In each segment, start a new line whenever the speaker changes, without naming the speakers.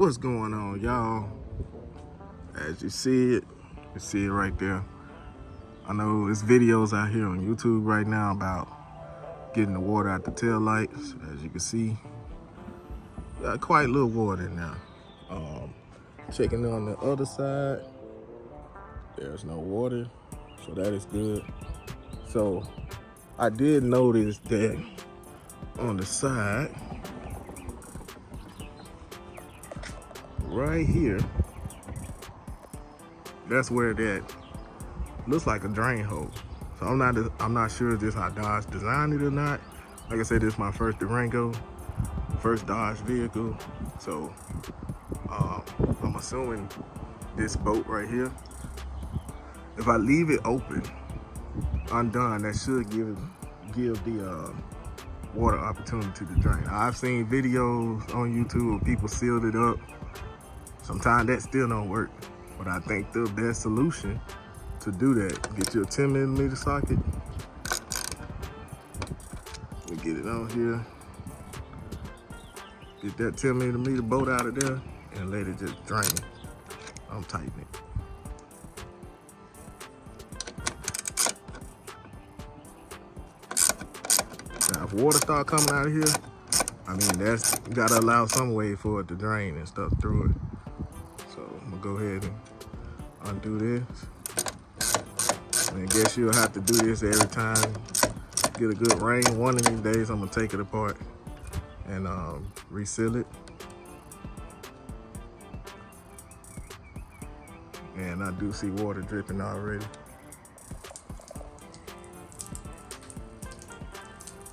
What's going on, y'all? As you see it right there. I know there's videos out here on YouTube right now about getting the water out the tail lights. As you can see, got quite a little water in there. Checking on the other side, there's no water, so that is good. So I did notice that on the side, right here, that's where that looks like a drain hole. So I'm not sure if this is how Dodge designed it or not. Like I said, this is my first Durango, first Dodge vehicle. So I'm assuming this boat right here, if I leave it open, undone, that should give the water opportunity to drain. I've seen videos on YouTube where people sealed it up. Sometimes that still don't work, but I think the best solution to do that, get your 10mm socket. We get it on here. Get that 10mm bolt out of there and let it just drain. I'm tightening it. Now, if water start coming out of here, I mean, you gotta allow some way for it to drain and stuff through it. So I'm gonna go ahead and undo this. And I guess you'll have to do this every time get a good rain. One of these days I'm gonna take it apart and reseal it. And I do see water dripping already.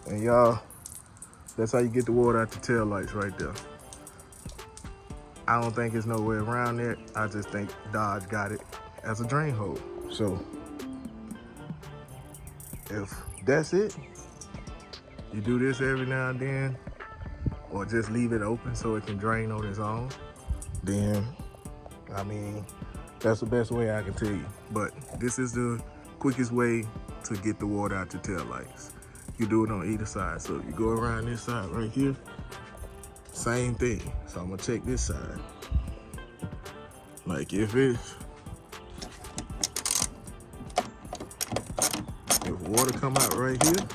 And y'all, that's how you get the water out the tail lights right there. I don't think there's no way around it. I just think Dodge got it as a drain hole. So if that's it, you do this every now and then, or just leave it open so it can drain on its own, then, I mean, that's the best way I can tell you. But this is the quickest way to get the water out the tail lights. You do it on either side. So you go around this side right here, same thing. So I'm gonna check this side. Like if water come out right here,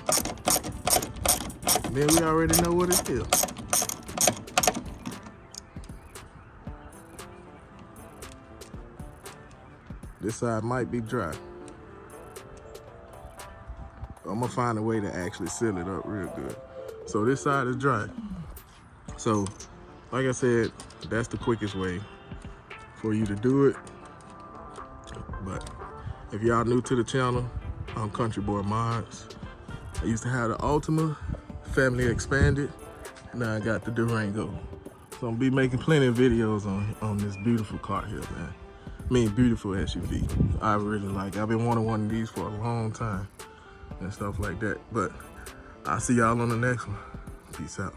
then we already know what it is. This side might be dry. I'm gonna find a way to actually seal it up real good. So this side is dry. So, like I said, that's the quickest way for you to do it. But if y'all new to the channel, I'm CountryBoyModz. I used to have the Ultima, family expanded, and now I got the Durango. So I'm gonna be making plenty of videos on this beautiful car here, man. I mean, beautiful SUV. I really like it. I've been wanting one of these for a long time and stuff like that. But I'll see y'all on the next one. Peace out.